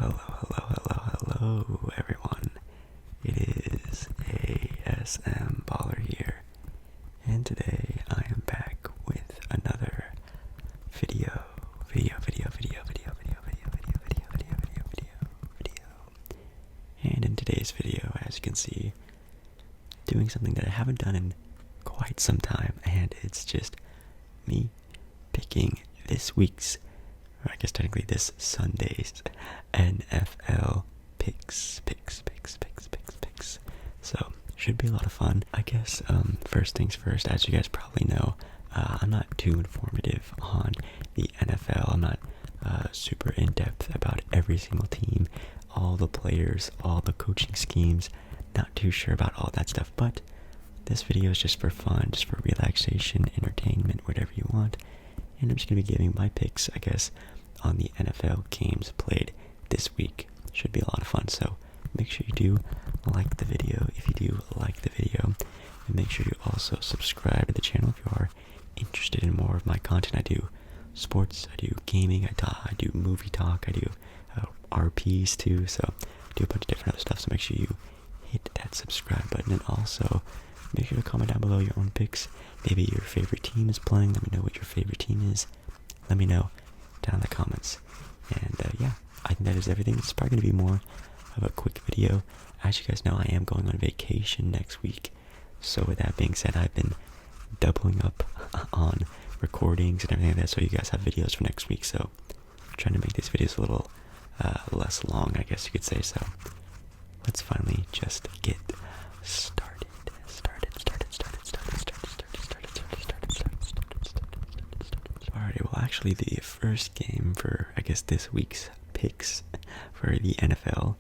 Hello, everyone. It is ASMballeR here, and today I am back with another video. And in today's video, as you can see, doing something that I haven't done in quite some time, and it's just me picking this week's, or I guess technically this Sunday's NFL picks. So, should be a lot of fun. I guess, first things first, as you guys probably know, I'm not too informative on the NFL. I'm not super in-depth about every single team, all the players, all the coaching schemes. Not too sure about all that stuff, but this video is just for fun, just for relaxation, entertainment, whatever you want. And I'm just going to be giving my picks, I guess, on the NFL games played this week. Should be a lot of fun, so make sure you do like the video if you do like the video. And make sure you also subscribe to the channel if you are interested in more of my content. I do sports, I do gaming, I do movie talk, I do RPs too, so I do a bunch of different other stuff, so make sure you hit that subscribe button, and also make sure to comment down below your own picks. Maybe your favorite team is playing. Let me know what your favorite team is. Let me know down in the comments. And yeah, I think that is everything. It's probably going to be more of a quick video. As you guys know, I am going on vacation next week. So with that being said, I've been doubling up on recordings and everything like that, so you guys have videos for next week. So I'm trying to make these videos a little less long, I guess you could say. So let's finally just get started. Alrighty, well actually the first game for, I guess, this week's picks for the NFL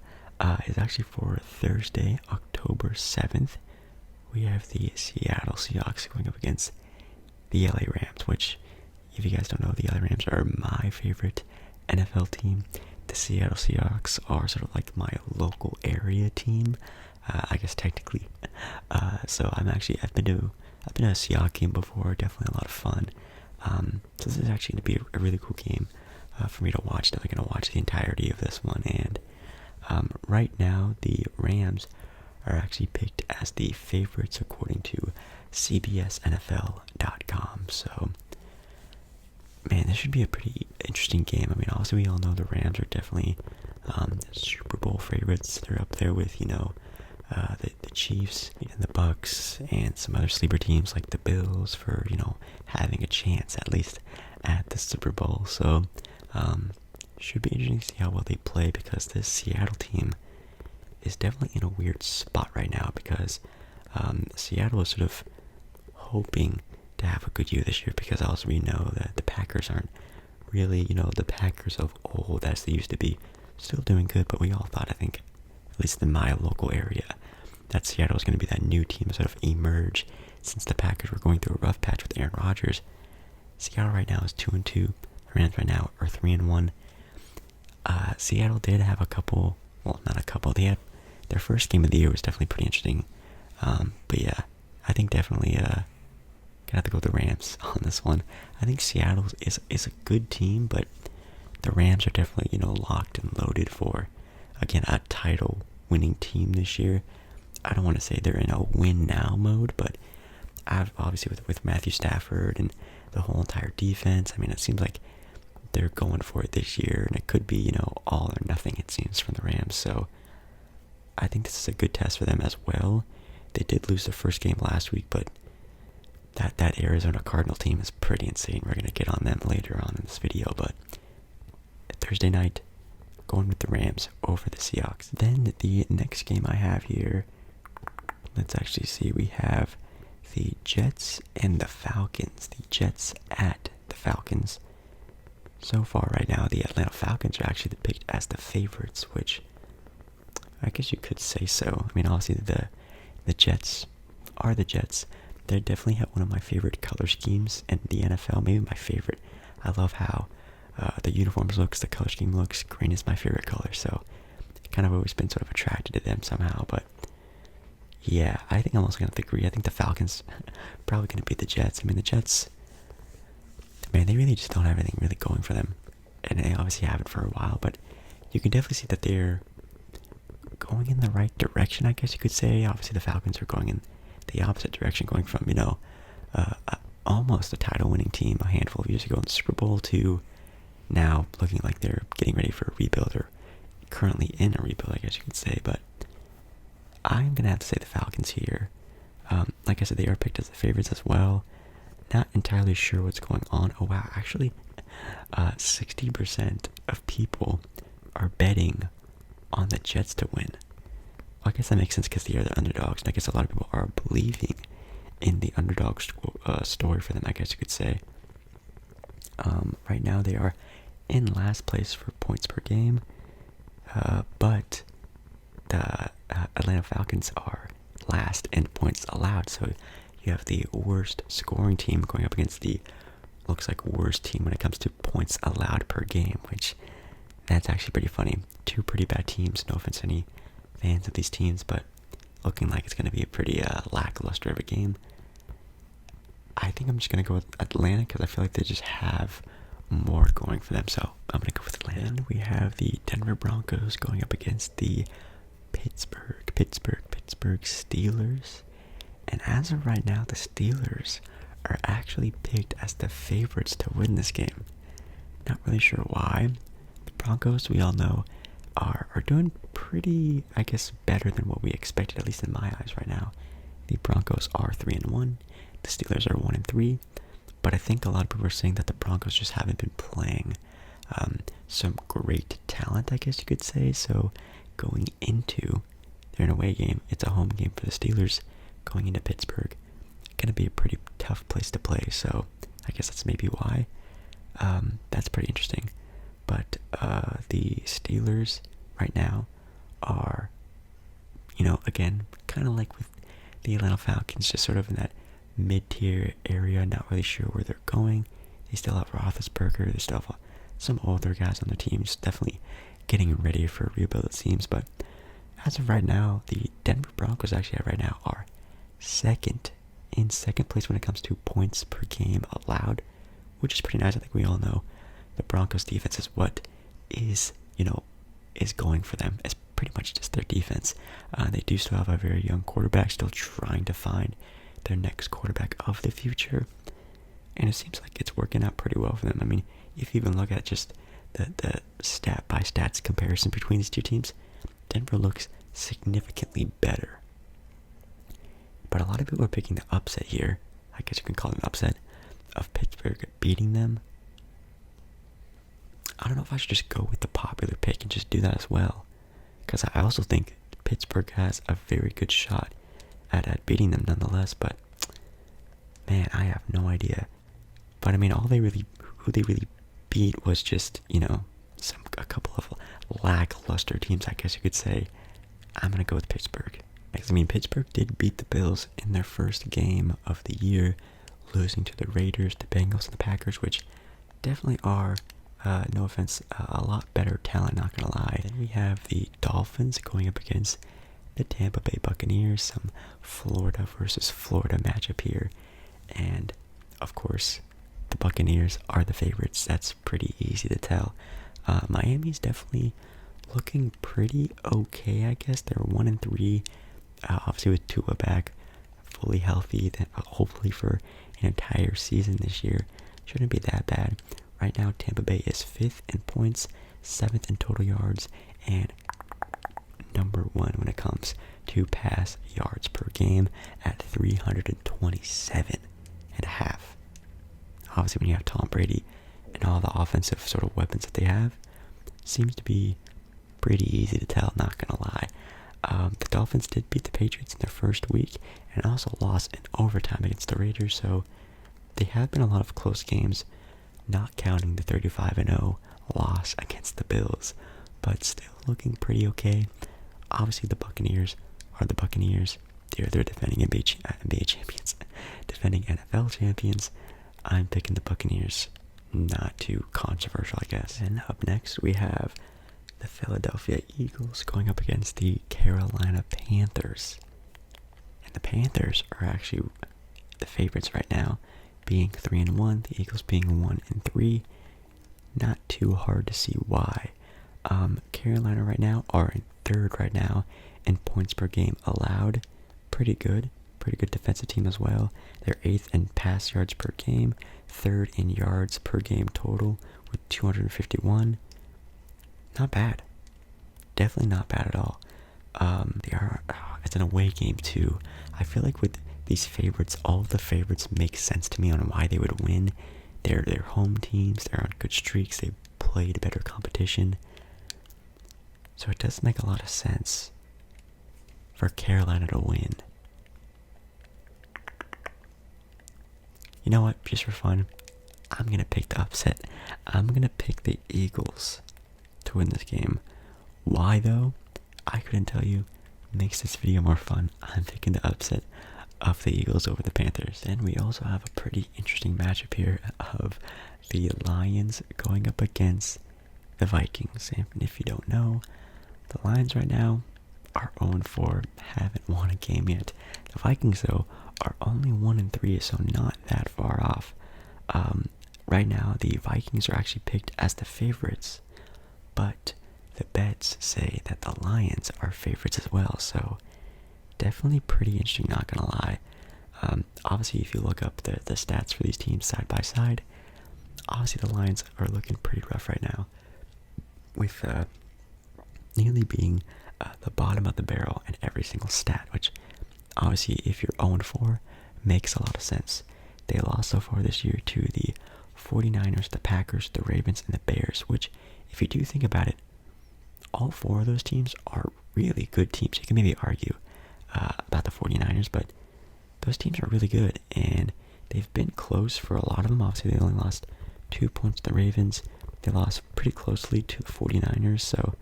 is actually for Thursday, October 7th. We have the Seattle Seahawks going up against the LA Rams, which, if you guys don't know, the LA Rams are my favorite NFL team. The Seattle Seahawks are sort of like my local area team, I guess technically. So I've been to a Seahawks game before, definitely a lot of fun. So this is actually going to be a really cool game for me to watch. Definitely going to watch the entirety of this one. And right now, the Rams are actually picked as the favorites according to CBSNFL.com. So, man, this should be a pretty interesting game. I mean, obviously, we all know the Rams are definitely Super Bowl favorites. They're up there with, the Chiefs and the Bucks and some other sleeper teams like the Bills for, having a chance at least at the Super Bowl. So, should be interesting to see how well they play, because this Seattle team is definitely in a weird spot right now, because Seattle is sort of hoping to have a good year this year, because also we know that the Packers aren't really, the Packers of old as they used to be, still doing good, but we all thought, I think, at least in my local area, that Seattle was going to be that new team to sort of emerge since the Packers were going through a rough patch with Aaron Rodgers. Seattle right now is 2-2. Rams right now are 3-1. Seattle did have a couple, well, not a couple, they had, their first game of the year was definitely pretty interesting. But yeah, I think definitely gonna have to go with the Rams on this one. I think Seattle is a good team, but the Rams are definitely, locked and loaded for, again, a title winning team this year. I don't want to say they're in a win now mode, but obviously with Matthew Stafford and the whole entire defense, I mean, it seems like they're going for it this year, and it could be, all or nothing, it seems, from the Rams. So I think this is a good test for them as well. They did lose their first game last week, but that Arizona Cardinal team is pretty insane. We're going to get on them later on in this video, but Thursday night, going with the Rams over the Seahawks. Then the next game I have here, let's actually see, we have the Jets and the Falcons. The Jets at the Falcons. So far right now, the Atlanta Falcons are actually picked as the favorites, which I guess you could say so. I mean, obviously the Jets are the Jets. They definitely have one of my favorite color schemes in the NFL, maybe my favorite. I love how the uniforms looks, the color scheme looks. Green is my favorite color, so I've kind of always been sort of attracted to them somehow. But yeah, I think I'm also going to agree. I think the Falcons probably going to beat the Jets. I mean, the Jets, man, they really just don't have anything really going for them. And they obviously haven't for a while, but you can definitely see that they're going in the right direction, I guess you could say. Obviously, the Falcons are going in the opposite direction, going from, almost a title-winning team a handful of years ago in the Super Bowl to now looking like they're getting ready for a rebuild, or currently in a rebuild, I guess you could say. But I'm going to have to say the Falcons here. Like I said, they are picked as the favorites as well. Not entirely sure what's going on. Oh, wow. Actually, 60% of people are betting on the Jets to win. Well, I guess that makes sense because they are the underdogs. And I guess a lot of people are believing in the underdog story for them, I guess you could say. Right now, they are in last place for points per game. But the Atlanta Falcons are last in points allowed. So you have the worst scoring team going up against the, looks like, worst team when it comes to points allowed per game, which that's actually pretty funny. Two pretty bad teams. No offense to any fans of these teams, but looking like it's going to be a pretty lackluster of a game. I think I'm just going to go with Atlanta because I feel like they just have more going for them. So I'm going to go with Atlanta. And we have the Denver Broncos going up against the Pittsburgh Steelers. And as of right now, the Steelers are actually picked as the favorites to win this game. Not really sure why. The Broncos, we all know, are doing pretty, I guess, better than what we expected, at least in my eyes right now. The Broncos are 3-1. The Steelers are 1-3. But I think a lot of people are saying that the Broncos just haven't been playing some great talent, I guess you could say. So going into their away game, it's a home game for the Steelers. Going into Pittsburgh, gonna be a pretty tough place to play. So I guess that's maybe why. That's pretty interesting. But the Steelers right now are, again, kind of like with the Atlanta Falcons, just sort of in that mid-tier area, not really sure where they're going. They still have Roethlisberger, they still have some older guys on their teams, definitely getting ready for a rebuild, it seems. But as of right now, the Denver Broncos actually right now are second place when it comes to points per game allowed, which is pretty nice. I think we all know the Broncos defense is what is going for them. It's pretty much just their defense. They do still have a very young quarterback, still trying to find their next quarterback of the future, and it seems like it's working out pretty well for them. I mean, if you even look at just the stat by stats comparison between these two teams, Denver looks significantly better. But a lot of people are picking the upset here, I guess you can call it an upset, of Pittsburgh beating them. I don't know if I should just go with the popular pick and just do that as well, because I also think Pittsburgh has a very good shot at beating them nonetheless. But man, I have no idea. But I mean, who they really beat was just, a couple of lackluster teams, I guess you could say. I'm gonna go with Pittsburgh. I mean, Pittsburgh did beat the Bills in their first game of the year, losing to the Raiders, the Bengals, and the Packers, which definitely are, no offense, a lot better talent, not gonna lie. Then we have the Dolphins going up against the Tampa Bay Buccaneers, some Florida versus Florida matchup here. And, of course, the Buccaneers are the favorites. That's pretty easy to tell. Miami's definitely looking pretty okay, I guess. They're 1-3. Obviously with Tua back, fully healthy, then hopefully for an entire season this year. Shouldn't be that bad. Right now, Tampa Bay is 5th in points, 7th in total yards, and number 1 when it comes to pass yards per game at 327.5. Obviously, when you have Tom Brady and all the offensive sort of weapons that they have, seems to be pretty easy to tell, not gonna lie. The Dolphins did beat the Patriots in their first week and also lost in overtime against the Raiders, so they have been a lot of close games, not counting the 35-0 loss against the Bills, but still looking pretty okay. Obviously, the Buccaneers are the Buccaneers. They're defending NBA champions, defending NFL champions. I'm picking the Buccaneers. Not too controversial, I guess. And up next, we have the Philadelphia Eagles going up against the Carolina Panthers. And the Panthers are actually the favorites right now, being 3-1, the Eagles being 1-3. Not too hard to see why. Carolina right now are in third right now in points per game allowed. Pretty good defensive team as well. They're 8th in pass yards per game, 3rd in yards per game total with 251. Not bad. Definitely not bad at all. It's an away game too. I feel like with these favorites, all of the favorites make sense to me on why they would win. They're home teams, they're on good streaks, they've played better competition. So it does make a lot of sense for Carolina to win. You know what, just for fun, I'm going to pick the upset. I'm going to pick the Eagles to win this game. Why though? I couldn't tell you. Makes this video more fun. I'm picking the upset of the Eagles over the Panthers. And we also have a pretty interesting matchup here of the Lions going up against the Vikings. And if you don't know, the Lions right now are 0-4, haven't won a game yet. The Vikings though are only 1-3, so not that far off. Right now the Vikings are actually picked as the favorites, but the bets say that the Lions are favorites as well, so definitely pretty interesting, not gonna lie. Obviously, if you look up the stats for these teams side by side, obviously the Lions are looking pretty rough right now, with nearly being the bottom of the barrel in every single stat, which obviously if you're 0-4, makes a lot of sense. They lost so far this year to the 49ers, the Packers, the Ravens, and the Bears, which, if you do think about it, all 4 of those teams are really good teams. You can maybe argue about the 49ers, but those teams are really good, and they've been close for a lot of them. Obviously, they only lost 2 points to the Ravens. They lost pretty closely to the 49ers, so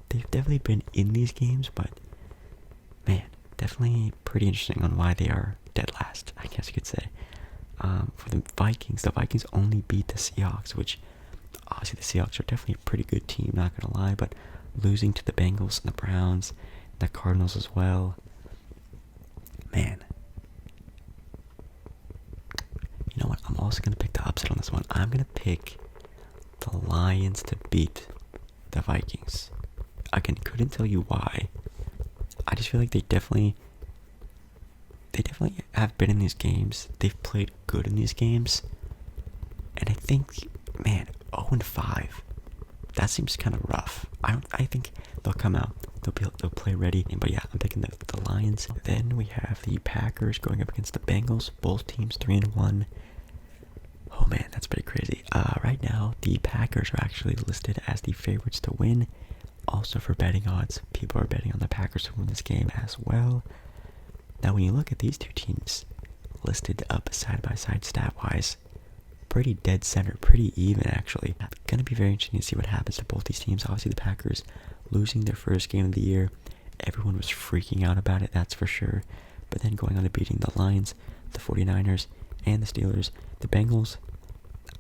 they've definitely been in these games, but man, definitely pretty interesting on why they are dead last, I guess you could say. For the Vikings only beat the Seahawks, which obviously the Seahawks are definitely a pretty good team, not gonna lie, but losing to the Bengals and the Browns, and the Cardinals as well. Man. You know what? I'm also gonna pick the upset on this one. I'm gonna pick the Lions to beat the Vikings. Again, couldn't tell you why. I just feel like they definitely have been in these games. They've played good in these games. And I think, man, 0-5, that seems kind of rough. I think they'll come out. They'll play ready. But yeah, I'm picking the Lions. Then we have the Packers going up against the Bengals. Both teams 3-1. Oh man, that's pretty crazy. Right now, the Packers are actually listed as the favorites to win. Also for betting odds, people are betting on the Packers to win this game as well. Now when you look at these two teams listed up side by side stat wise, pretty dead center, pretty even actually. Gonna be very interesting to see what happens to both these teams. Obviously the Packers losing their first game of the year, everyone was freaking out about it, that's for sure. But then going on to beating the Lions, the 49ers, and the Steelers. The Bengals,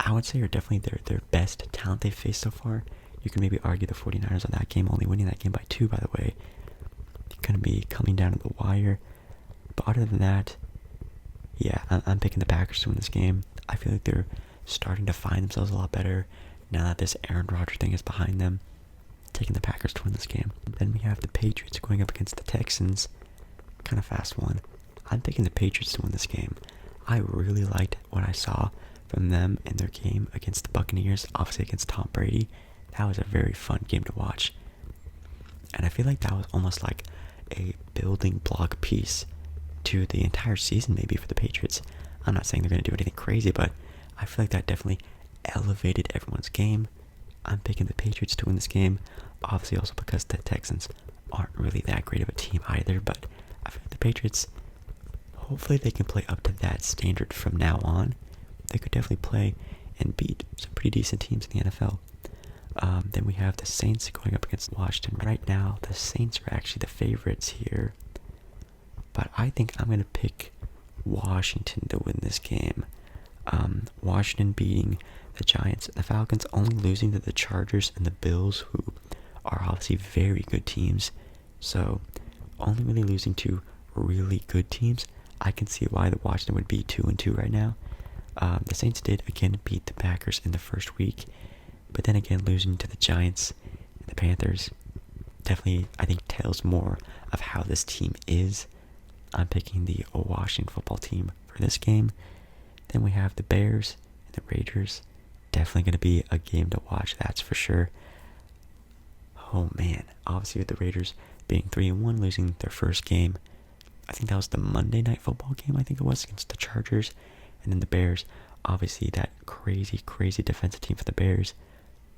I would say, are definitely their best talent they've faced so far. You can maybe argue the 49ers on that game, only winning that game by 2, by the way. Going to be coming down to the wire. But other than that, yeah, I'm picking the Packers to win this game. I feel like they're starting to find themselves a lot better now that this Aaron Rodgers thing is behind them. Taking the Packers to win this game. Then we have the Patriots going up against the Texans. Kind of fast one. I'm picking the Patriots to win this game. I really liked what I saw from them in their game against the Buccaneers, obviously against Tom Brady. That was a very fun game to watch. And I feel like that was almost like a building block piece to the entire season maybe for the Patriots. I'm not saying they're going to do anything crazy, but I feel like that definitely elevated everyone's game. I'm picking the Patriots to win this game, obviously also because the Texans aren't really that great of a team either, but I feel like the Patriots, hopefully they can play up to that standard from now on. They could definitely play and beat some pretty decent teams in the NFL. Then we have the Saints going up against Washington. Right now, the Saints are actually the favorites here, but I think I'm going to pick Washington to win this game. Washington beating the Giants, the Falcons only losing to the Chargers and the Bills, who are obviously very good teams. So only really losing to really good teams. I can see why the Washington would be 2-2 right now. The Saints did again beat the Packers in the first week, but then again losing to the Giants and the Panthers. Definitely, I think, tells more of how this team is. I'm picking the Washington football team for this game. Then we have the Bears and the Raiders. Definitely going to be a game to watch, that's for sure. Oh man, obviously with the Raiders being 3-1, losing their first game. I think that was the Monday Night Football game, I think it was, against the Chargers. And then the Bears, obviously that crazy, crazy defensive team for the Bears,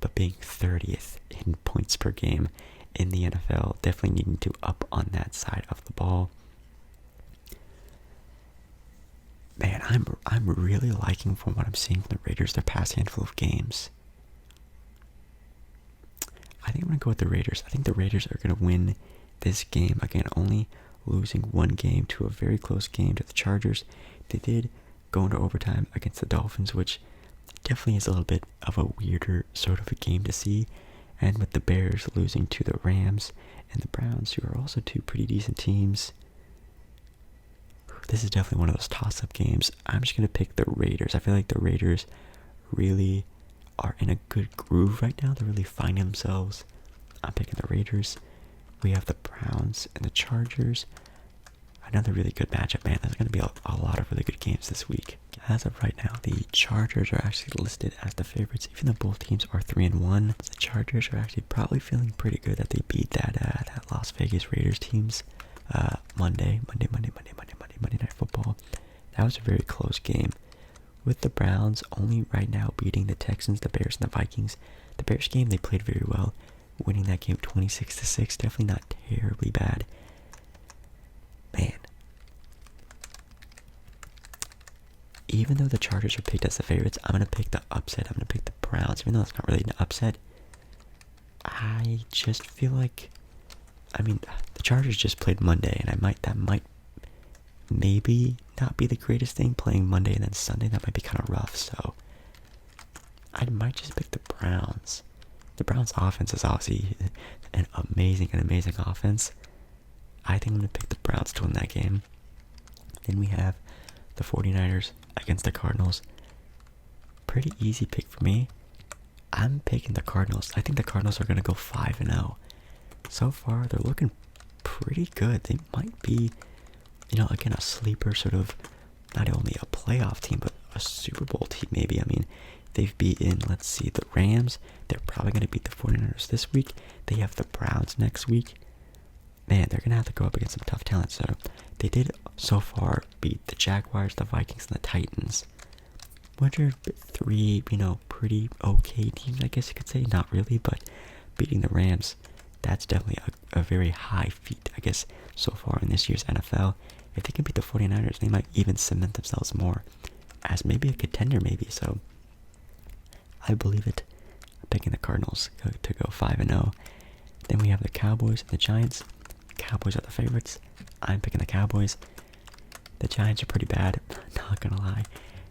but being 30th in points per game in the NFL, definitely needing to up on that side of the ball. Man, I'm really liking from what I'm seeing from the Raiders their past handful of games. I think I'm going to go with the Raiders. I think the Raiders are going to win this game. Again, only losing one game to a very close game to the Chargers. They did go into overtime against the Dolphins, which definitely is a little bit of a weirder sort of a game to see. And with the Bears losing to the Rams and the Browns, who are also two pretty decent teams, this is definitely one of those toss-up games. I'm just going to pick the Raiders. I feel like the Raiders really are in a good groove right now. They're really finding themselves. I'm picking the Raiders. We have the Browns and the Chargers. Another really good matchup, man. There's going to be a lot of really good games this week. As of right now, the Chargers are actually listed as the favorites, even though both teams are 3-1. The Chargers are actually probably feeling pretty good that they beat that Las Vegas Raiders teams Monday Night Football. That was a very close game. With the Browns only right now beating the Texans, the Bears, and the Vikings. The Bears game, they played very well, winning that game 26-6. Definitely not terribly bad. Man. Even though the Chargers are picked as the favorites, I'm going to pick the upset. I'm going to pick the Browns, even though it's not really an upset. I just feel like, the Chargers just played Monday, and that might maybe not be the greatest thing, playing Monday and then Sunday. That might be kind of rough, so I might just pick the Browns. The Browns offense is obviously an amazing offense. I think I'm going to pick the Browns to win that game. Then we have the 49ers against the Cardinals. Pretty easy pick for me. I'm picking the Cardinals. I think the Cardinals are going to go 5-0. So far, they're looking pretty good. They might be, again, a sleeper, sort of, not only a playoff team, but a Super Bowl team maybe. They've beaten, let's see, the Rams. They're probably going to beat the 49ers this week. They have the Browns next week. Man, they're going to have to go up against some tough talent. So they did so far beat the Jaguars, the Vikings, and the Titans, which are three, pretty okay teams, I guess you could say. Not really, but beating the Rams, that's definitely a very high feat, I guess, so far in this year's NFL. If they can beat the 49ers, they might even cement themselves more as maybe a contender, maybe. So I believe it. I'm picking the Cardinals to go 5-0. Then we have the Cowboys and the Giants. Cowboys are the favorites. I'm picking the Cowboys. The Giants are pretty bad, not gonna lie.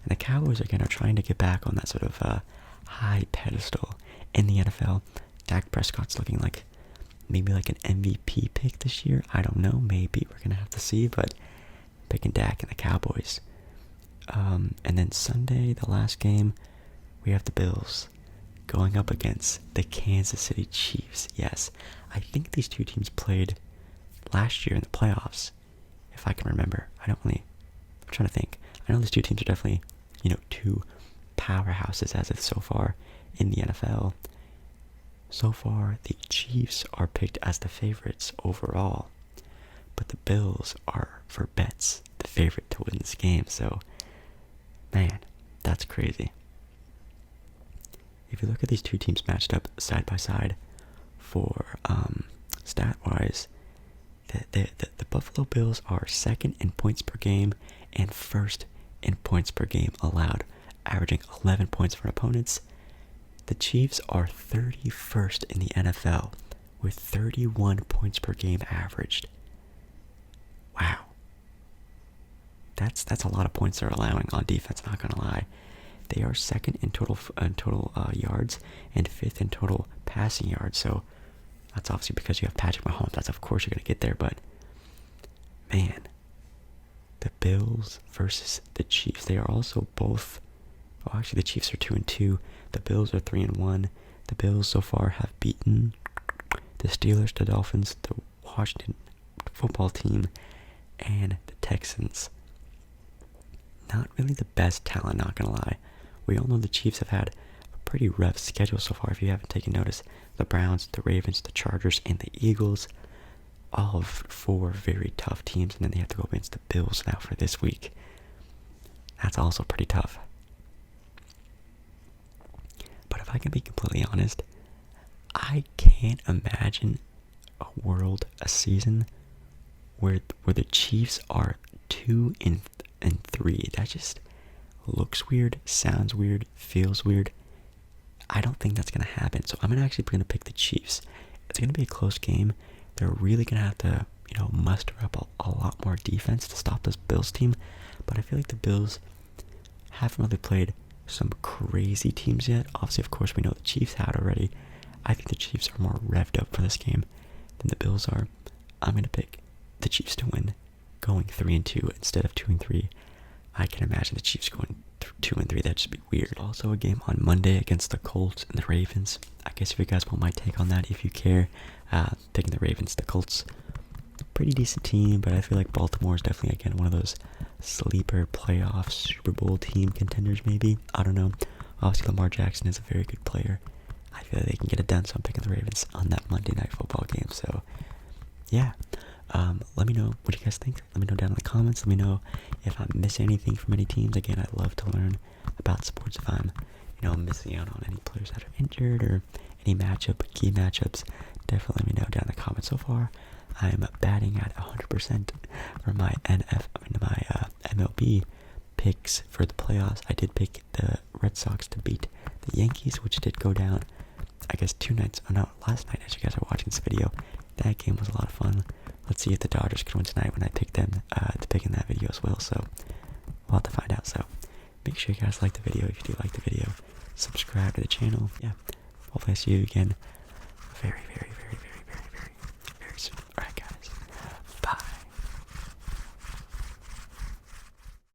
And the Cowboys are trying to get back on that sort of high pedestal in the NFL. Dak Prescott's looking like maybe like an MVP pick this year. I don't know. Maybe we're gonna have to see. But picking Dak and the Cowboys. And then Sunday, the last game, we have the Bills going up against the Kansas City Chiefs. Yes, I think these two teams played last year in the playoffs, if I can remember. I'm trying to think. I know these two teams are definitely, two powerhouses as of so far in the NFL. So far, the Chiefs are picked as the favorites overall, but the Bills are, for bets, the favorite to win this game. So, man, that's crazy. If you look at these two teams matched up side by side for stat-wise, the Buffalo Bills are second in points per game and first in points per game allowed, averaging 11 points for opponents. The Chiefs are 31st in the NFL with 31 points per game averaged. Wow. That's a lot of points they're allowing on defense, not gonna lie. They are second in total yards and fifth in total passing yards. So that's obviously because you have Patrick Mahomes. That's of course you're gonna get there. But man, the Bills versus the Chiefs. They are also both. Oh, actually, the Chiefs are 2-2. The Bills are 3-1. The Bills so far have beaten the Steelers, the Dolphins, the Washington football team, and the Texans. Not really the best talent, not gonna lie. We all know the Chiefs have had a pretty rough schedule so far. If you haven't taken notice, the Browns, the Ravens, the Chargers, and the Eagles, all of 4 very tough teams, and then they have to go against the Bills now for this week. That's also pretty tough. But if I can be completely honest, I can't imagine a season where the Chiefs are 2-3. That just looks weird, sounds weird, feels weird. I don't think that's gonna happen. So I'm actually gonna pick the Chiefs. It's gonna be a close game. They're really gonna have to, muster up a lot more defense to stop this Bills team. But I feel like the Bills haven't really played some crazy teams yet. Obviously, of course, we know the Chiefs had already. I think the Chiefs are more revved up for this game than the Bills are. I'm gonna pick the Chiefs to win, going 3-2 instead of 2-3. I can imagine the Chiefs going 2-3. That'd just be weird. Also, a game on Monday against the Colts and the Ravens. I guess if you guys want my take on that, if you care, taking the Ravens, the Colts, pretty decent team, but I feel like Baltimore is definitely again one of those sleeper playoff Super Bowl team contenders. Maybe, I don't know. Obviously, Lamar Jackson is a very good player. I feel like they can get it done, so I'm picking the Ravens on that Monday Night Football game. So, yeah. Let me know what you guys think. Let me know down in the comments. Let me know if I'm missing anything from any teams. Again, I love to learn about sports. If I'm, missing out on any players that are injured or any key matchups, definitely let me know down in the comments. So far, I'm batting at 100% for my MLB picks for the playoffs. I did pick the Red Sox to beat the Yankees, which did go down, I guess, last night as you guys are watching this video. That game was a lot of fun. Let's see if the Dodgers can win tonight when I pick them to pick in that video as well. So we'll have to find out. So make sure you guys like the video. If you do like the video, subscribe to the channel. Yeah, hopefully I see you again very, very